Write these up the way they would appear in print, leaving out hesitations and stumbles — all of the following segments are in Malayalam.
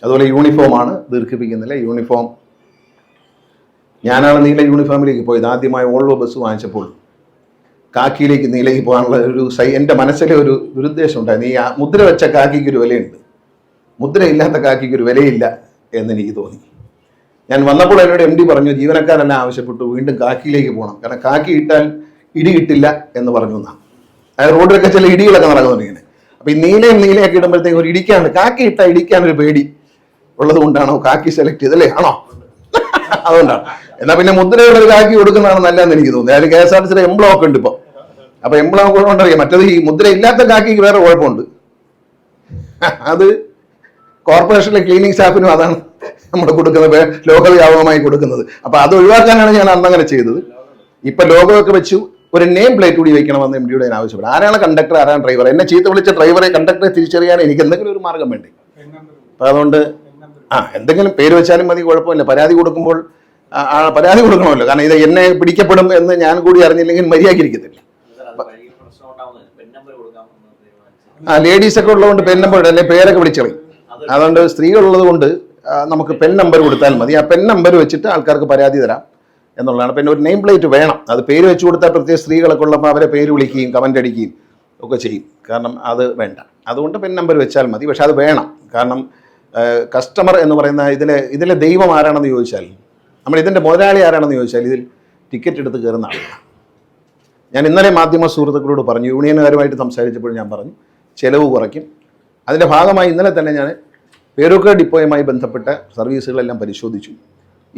അതുപോലെ യൂണിഫോമാണ്, ദീർഘിപ്പിക്കുന്നില്ല. യൂണിഫോം ഞാനാണ് നീല യൂണിഫോമിലേക്ക് പോയത്. ആദ്യമായി ഓൾവോ ബസ് വാങ്ങിച്ചപ്പോൾ കാക്കിയിലേക്ക് നീലയ്ക്ക് പോകാനുള്ള എൻ്റെ മനസ്സിലെ ഒരു ദുരുദ്ദേശം ഉണ്ടായിരുന്നു. ഈ മുദ്ര വെച്ച കാക്കിക്കൊരു വിലയുണ്ട്, മുദ്രയില്ലാത്ത കാക്കിക്കൊരു വിലയില്ല എന്നെനിക്ക് തോന്നി. ഞാൻ വന്നപ്പോൾ എന്നോട് MD പറഞ്ഞു, ജീവനക്കാരെല്ലാം ആവശ്യപ്പെട്ടു വീണ്ടും കാക്കിയിലേക്ക് പോകണം, കാരണം കാക്കി ഇട്ടാൽ ഇടി കിട്ടില്ല എന്ന് പറഞ്ഞു എന്നാണ്. അതായത് റോഡിലൊക്കെ ചില ഇടികളൊക്കെ നടക്കുന്നുണ്ട് ഇങ്ങനെ. അപ്പം ഈ നീലയൊക്കെ ഇടുമ്പോഴത്തേക്ക് ഒരു ഇടിക്കാണ്ട്, കാക്കി ഇട്ടാൽ ഇടിക്കാനൊരു പേടി ഉള്ളത് കൊണ്ടാണോ കാക്കി സെലക്ട് ചെയ്തല്ലേ? ആണോ? അതുകൊണ്ടാണ്. എന്നാൽ പിന്നെ മുദ്രയുള്ള ഒരു കാക്കി കൊടുക്കുന്നതാണ് നല്ലതെന്ന് എനിക്ക് തോന്നുന്നത്. അതായത് KSRTCയുടെ എംബ്ലം ഒക്കെ ഉണ്ട് ഇപ്പോൾ. അപ്പൊ എംബ്ലം കൊണ്ടറിയാം. മറ്റേത് ഈ മുദ്ര ഇല്ലാത്ത കാക്കിക്ക് വേറെ കുഴപ്പമുണ്ട്. അത് കോർപ്പറേഷനിലെ ക്ലീനിങ് സ്റ്റാഫിനും അതാണ് നമ്മൾ കൊടുക്കുന്നത്, ലോകവ്യാപകമായി കൊടുക്കുന്നത്. അപ്പൊ അത് ഒഴിവാക്കാനാണ് ഞാൻ അന്നങ്ങനെ ചെയ്തത്. ഇപ്പൊ ലോഗോ വെച്ചു ഒരു നെയിം പ്ലേറ്റ് കൂടി വെക്കണമെന്ന് MDയുടെ ആവശ്യപ്പെടും. ആരാണ് കണ്ടക്ടർ, ആരാണ് ഡ്രൈവർ? എന്നെ ചീത്ത വിളിച്ച ഡ്രൈവറെ, കണ്ടക്ടറെ തിരിച്ചറിയാൻ എനിക്ക് എന്തെങ്കിലും ഒരു മാർഗം വേണ്ടേ? അപ്പൊ അതുകൊണ്ട് എന്തെങ്കിലും പേര് വെച്ചാലും മതി, കുഴപ്പമില്ല. പരാതി കൊടുക്കുമ്പോൾ പരാതി കൊടുക്കണമല്ലോ, കാരണം ഇത് എന്നെ പിടിക്കപ്പെടും എന്ന് ഞാൻ കൂടി അറിഞ്ഞില്ലെങ്കിൽ മര്യാദയ്ക്കിരിക്കത്തില്ല. ലേഡീസ് ഒക്കെ ഉള്ളതുകൊണ്ട് പെൻ നമ്പർ അല്ലെ പേരൊക്കെ വിളിച്ചളയും. അതുകൊണ്ട് സ്ത്രീകളുള്ളത് കൊണ്ട് നമുക്ക് പെൻ നമ്പർ കൊടുത്താൽ മതി. ആ പെൻ നമ്പർ വെച്ചിട്ട് ആൾക്കാർക്ക് പരാതി തരാം എന്നുള്ളതാണ്. പിന്നെ ഒരു നെയിം പ്ലേറ്റ് വേണം. അത് പേര് വെച്ച് കൊടുത്താൽ പ്രത്യേക സ്ത്രീകളൊക്കെ ഉള്ളപ്പോൾ അവരെ പേര് വിളിക്കുകയും കമൻ്റ് അടിക്കുകയും ഒക്കെ ചെയ്യും. കാരണം അത് വേണ്ട. അതുകൊണ്ട് പെൻ നമ്പർ വെച്ചാൽ മതി. പക്ഷെ അത് വേണം. കാരണം കസ്റ്റമർ എന്ന് പറയുന്ന ഇതിലെ ദൈവം ആരാണെന്ന് ചോദിച്ചാൽ, നമ്മൾ ഇതിൻ്റെ മുതലാളി ആരാണെന്ന് ചോദിച്ചാൽ, ഇതിൽ ടിക്കറ്റ് എടുത്ത് കയറുന്ന ആളാണ്. ഞാൻ ഇന്നലെ മാധ്യമ സുഹൃത്തുക്കളോട് പറഞ്ഞു, യൂണിയനുകാരുമായിട്ട് സംസാരിച്ചപ്പോൾ ഞാൻ പറഞ്ഞു ചിലവ് കുറയ്ക്കും. അതിൻ്റെ ഭാഗമായി ഇന്നലെ തന്നെ ഞാൻ പേരൂർക്കട ഡിപ്പോയുമായി ബന്ധപ്പെട്ട സർവീസുകളെല്ലാം പരിശോധിച്ചു.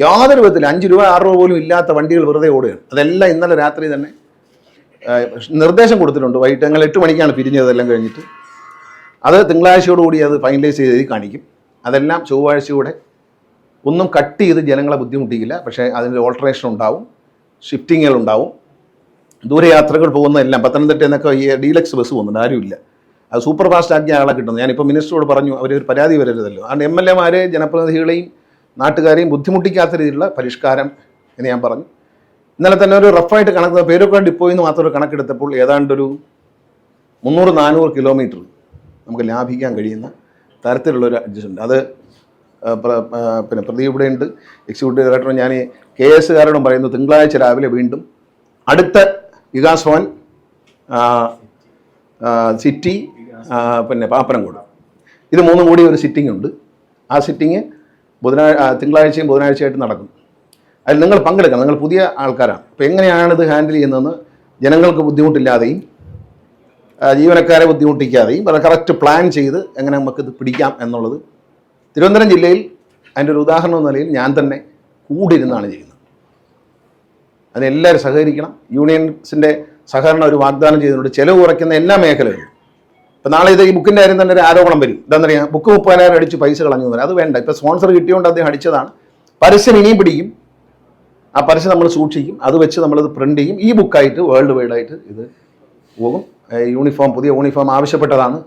യാതൊരു വിധത്തിൽ 5 രൂപ 6 രൂപ പോലും ഇല്ലാത്ത വണ്ടികൾ വെറുതെ ഓടുകയാണ്. അതെല്ലാം ഇന്നലെ രാത്രി തന്നെ നിർദ്ദേശം കൊടുത്തിട്ടുണ്ട്. വൈകിട്ട് ഞങ്ങൾ 8 മണിക്കാണ് പിരിഞ്ഞതെല്ലാം കഴിഞ്ഞിട്ട്. അത് തിങ്കളാഴ്ചയോടുകൂടി അത് ഫൈനലൈസ് ചെയ്ത് കാണിക്കും. അതെല്ലാം ചൊവ്വാഴ്ചയോടെ ഒന്നും കട്ട് ചെയ്ത് ജനങ്ങളെ ബുദ്ധിമുട്ടിക്കില്ല. പക്ഷേ അതിൻ്റെ ഓൾട്ടറേഷൻ ഉണ്ടാവും, ഷിഫ്റ്റിങ്ങുകൾ ഉണ്ടാവും. ദൂരയാത്രകൾ പോകുന്നതെല്ലാം പത്തനംതിട്ടയിൽ നിന്നൊക്കെ ഈ ഡീലക്സ് ബസ് പോകുന്നുണ്ട്, ആരുമില്ല. അത് സൂപ്പർ ഫാസ്റ്റ് ആക്കിയ ആളെ കിട്ടുന്നു. ഞാനിപ്പോൾ മിനിസ്റ്ററോട് പറഞ്ഞു, അവരൊരു പരാതി വരരുതല്ലോ. അതുകൊണ്ട് MLA മാരെ ജനപ്രതിനിധികളെയും നാട്ടുകാരെയും ബുദ്ധിമുട്ടിക്കാത്ത രീതിയിലുള്ള പരിഷ്കാരം എന്ന് ഞാൻ പറഞ്ഞു. ഇന്നലെ തന്നെ ഒരു റഫായിട്ട് കണക്ക് പേരൂർക്കട ഡിപ്പോയിൽ നിന്ന് മാത്രം ഒരു കണക്കെടുത്തപ്പോൾ ഏതാണ്ടൊരു 300-400 കിലോമീറ്റർ നമുക്ക് ലാഭിക്കാൻ കഴിയുന്ന തരത്തിലുള്ളൊരു അഡ്ജസ്റ്റ്മെൻറ്റ്. അത് പിന്നെ പ്രദീപ് ഇവിടെ ഉണ്ട്, എക്സിക്യൂട്ടീവ് ഡയറക്ടറും. ഞാൻ KSകാരോടും പറയുന്നു, തിങ്കളാഴ്ച രാവിലെ വീണ്ടും അടുത്ത വികാസ് ഭവൻ, സിറ്റി, പിന്നെ പാപ്പനംകോട്, ഇത് 3 കൂടി ഒരു സിറ്റിംഗ് ഉണ്ട്. ആ സിറ്റിംഗ് തിങ്കളാഴ്ചയും ബുധനാഴ്ചയായിട്ട് നടക്കും. അതിൽ നിങ്ങൾ പങ്കെടുക്കണം. നിങ്ങൾ പുതിയ ആൾക്കാരാണ്. അപ്പോൾ എങ്ങനെയാണിത് ഹാൻഡിൽ ചെയ്യുന്നതെന്ന് ജനങ്ങൾക്ക് ബുദ്ധിമുട്ടില്ലാതെയും ജീവനക്കാരെ ബുദ്ധിമുട്ടിക്കാതെയും അത് കറക്റ്റ് പ്ലാൻ ചെയ്ത് എങ്ങനെ നമുക്കിത് പിടിക്കാം എന്നുള്ളത് തിരുവനന്തപുരം ജില്ലയിൽ അതിൻ്റെ ഒരു ഉദാഹരണം എന്ന നിലയിൽ ഞാൻ തന്നെ കൂടിരുന്നാണ് ചെയ്യുന്നത്. അതിനെല്ലാവരും സഹകരിക്കണം. യൂണിയൻസിൻ്റെ സഹകരണം ഒരു വാഗ്ദാനം ചെയ്തിട്ടുണ്ട്. ചിലവ് കുറയ്ക്കുന്ന എല്ലാ മേഖലകളിലും. ഇപ്പോൾ നാളെ ഇത് ഈ ബുക്കിൻ്റെ കാര്യം തന്നെ ഒരു ആരോപണം വരും. എന്താണെന്നറിയാം, ബുക്ക് 30,000 അടിച്ച് പൈസ കളഞ്ഞു എന്ന്. അത് വേണ്ട. ഇപ്പോൾ സ്പോൺസർ കിട്ടിയോണ്ട് അദ്ദേഹം അടിച്ചതാണ്. പരസ്യം ഇനിയും പിടിക്കും. ആ പരസ്യം നമ്മൾ സൂക്ഷിക്കും. അത് വെച്ച് നമ്മളത് പ്രിൻ്റ് ചെയ്യും. ഈ ബുക്കായിട്ട് വേൾഡ് വൈഡായിട്ട് ഇത് പോകും. യൂണിഫോം, പുതിയ യൂണിഫോം ആവശ്യപ്പെട്ടതാണ്.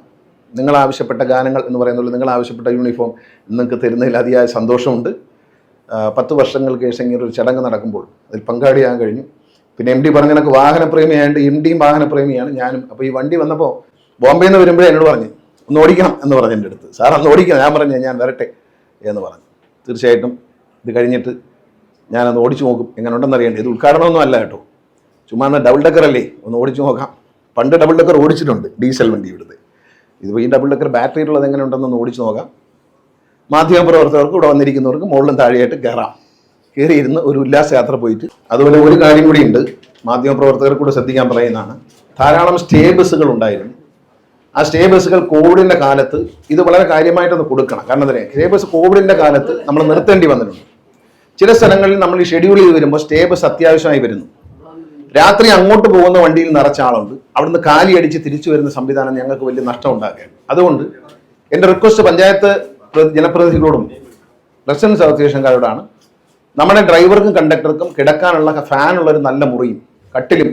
നിങ്ങൾ ആവശ്യപ്പെട്ട ഗാനങ്ങൾ എന്ന് പറയുന്നത്, നിങ്ങൾ ആവശ്യപ്പെട്ട യൂണിഫോം നിങ്ങൾക്ക് തരുന്നതിൽ അതിയായ സന്തോഷമുണ്ട്. 10 വർഷങ്ങൾക്ക് ശേഷം ഇങ്ങനെ ഒരു ചടങ്ങ് നടക്കുമ്പോൾ അതിൽ പങ്കാളിയാകാൻ കഴിഞ്ഞു. പിന്നെ MD പറഞ്ഞ കണക്ക് വാഹനപ്രേമിയായതുകൊണ്ട് MDയും വാഹനപ്രേമിയാണ്, ഞാനും. അപ്പോൾ ഈ വണ്ടി വന്നപ്പോൾ ബോംബെയിൽ നിന്ന് വരുമ്പോഴേ എന്നോട് പറഞ്ഞു ഒന്ന് ഓടിക്കണം എന്ന് പറഞ്ഞു എൻ്റെ അടുത്ത്. സാർ അന്ന് ഓടിക്കണം. ഞാൻ പറഞ്ഞു ഞാൻ വരട്ടെ എന്ന് പറഞ്ഞു. തീർച്ചയായിട്ടും ഇത് കഴിഞ്ഞിട്ട് ഞാനൊന്ന് ഓടിച്ചു നോക്കും, എങ്ങനെ ഉണ്ടെന്ന് അറിയണ്ടേ. ഇത് ഉദ്ഘാടനമൊന്നും അല്ല കേട്ടോ, ചുമ്മാ ഡബിൾ ഡെക്കർ അല്ലേ, ഒന്ന് ഓടിച്ചു നോക്കാം. പണ്ട് ഡബിൾ ഡെക്കർ ഓടിച്ചിട്ടുണ്ട്, ഡീസൽ വണ്ടി ഇവിടുത്തെ. ഇതിപ്പോൾ ഈ ഡബിൾ ഡെക്കർ ബാറ്ററി ഉള്ളത് എങ്ങനെ ഉണ്ടെന്നൊന്ന് ഓടിച്ചു നോക്കാം. മാധ്യമപ്രവർത്തകർക്ക് ഇവിടെ വന്നിരിക്കുന്നവർക്ക് മുകളിലും താഴെയായിട്ട് കയറാം. കയറിയിരുന്ന് ഒരു ഉല്ലാസയാത്ര പോയിട്ട്. അതുപോലെ ഒരു കാര്യം കൂടി ഉണ്ട്, മാധ്യമപ്രവർത്തകർക്ക് കൂടെ ശ്രദ്ധിക്കാൻ പറയുന്നതാണ്. ധാരാളം സ്റ്റേ ബസ്സുകൾ ഉണ്ടായിരുന്നു. ആ സ്റ്റേ ബസ്സുകൾ കോവിഡിൻ്റെ കാലത്ത് ഇത് വളരെ കാര്യമായിട്ടൊന്ന് കൊടുക്കണം. കാരണം എന്താ പറയുക, സ്റ്റേ ബസ് കോവിഡിൻ്റെ കാലത്ത് നമ്മൾ നിർത്തേണ്ടി വന്നിട്ടുണ്ട്. ചില സ്ഥലങ്ങളിൽ നമ്മൾ ഈ ഷെഡ്യൂൾ ചെയ്ത് വരുമ്പോൾ സ്റ്റേ ബസ് അത്യാവശ്യമായി വരുന്നു. രാത്രി അങ്ങോട്ട് പോകുന്ന വണ്ടിയിൽ നിറച്ച ആളുണ്ട്, അവിടുന്ന് കാലി അടിച്ച് തിരിച്ചു വരുന്ന സംവിധാനം ഞങ്ങൾക്ക് വലിയ നഷ്ടം ഉണ്ടാക്കുകയാണ്. അതുകൊണ്ട് എൻ്റെ റിക്വസ്റ്റ് പഞ്ചായത്ത് ജനപ്രതിനിധികളോടും റെസിഡൻസ് അസോസിയേഷൻകാരോടാണ്, നമ്മുടെ ഡ്രൈവർക്കും കണ്ടക്ടർക്കും കിടക്കാനുള്ള ഫാനുള്ളൊരു നല്ല മുറിയും കട്ടിലും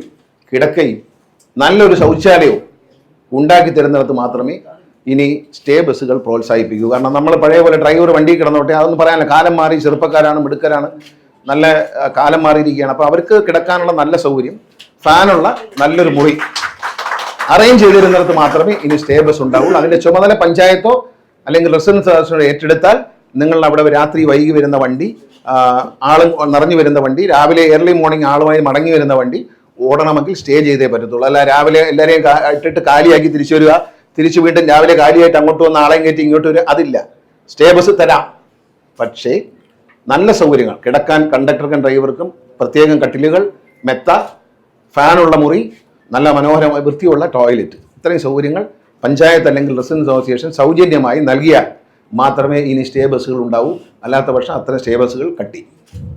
കിടക്കയും നല്ലൊരു ശൗചാലയവും ഉണ്ടാക്കി തരുന്നിടത്ത് മാത്രമേ ഇനി സ്റ്റേ ബസ്സുകൾ പ്രോത്സാഹിപ്പിക്കൂ. കാരണം നമ്മൾ പഴയ പോലെ ഡ്രൈവർ വണ്ടി കിടന്നോട്ടെ അതൊന്നും പറയാനില്ല. കാലം മാറി, ചെറുപ്പക്കാരാണ്, മിടുക്കരാണ്, നല്ല കാലം മാറിയിരിക്കുകയാണ്. അപ്പോൾ അവർക്ക് കിടക്കാനുള്ള നല്ല സൗകര്യം, ഫാനുള്ള നല്ലൊരു മുറി അറേഞ്ച് ചെയ്തിരുന്നിടത്ത് മാത്രമേ ഇനി സ്റ്റേ ബസ് ഉണ്ടാവുള്ളൂ. അതിൻ്റെ ചുമതല പഞ്ചായത്തോ അല്ലെങ്കിൽ റെസിഡൻസ് അസോസിയേഷൻ ഏറ്റെടുത്താൽ നിങ്ങൾ അവിടെ രാത്രി വൈകി വരുന്ന വണ്ടി, ആളും നിറഞ്ഞു വരുന്ന വണ്ടി, രാവിലെ ഏർലി മോർണിംഗ് ആളുമായി മടങ്ങി വരുന്ന വണ്ടി ഓടണമെങ്കിൽ സ്റ്റേ ചെയ്തേ പറ്റത്തുള്ളൂ. അല്ല രാവിലെ എല്ലാവരെയും ഇട്ടിട്ട് കാലിയാക്കി തിരിച്ചു വരിക, തിരിച്ചു വീണ്ടും രാവിലെ കാലിയായിട്ട് അങ്ങോട്ട് വന്ന് ആളെയും കയറ്റി ഇങ്ങോട്ട് വരിക, അതില്ല. സ്റ്റേ ബസ് തരാം, പക്ഷേ നല്ല സൗകര്യങ്ങൾ, കിടക്കാൻ കണ്ടക്ടർക്കും ഡ്രൈവർക്കും പ്രത്യേകം കട്ടിലുകൾ, മെത്ത, ഫാനുള്ള മുറി, നല്ല മനോഹരമായ വൃത്തിയുള്ള ടോയ്ലറ്റ്, ഇത്രയും സൗകര്യങ്ങൾ പഞ്ചായത്ത് അല്ലെങ്കിൽ റെസിഡൻസ് അസോസിയേഷൻ സൗജന്യമായി നൽകിയാൽ മാത്രമേ ഇനി സ്റ്റേ ബസ്സുകൾ ഉണ്ടാവൂ. അല്ലാത്ത പക്ഷം അത്തരം സ്റ്റേ ബസ്സുകൾ കട്ടി.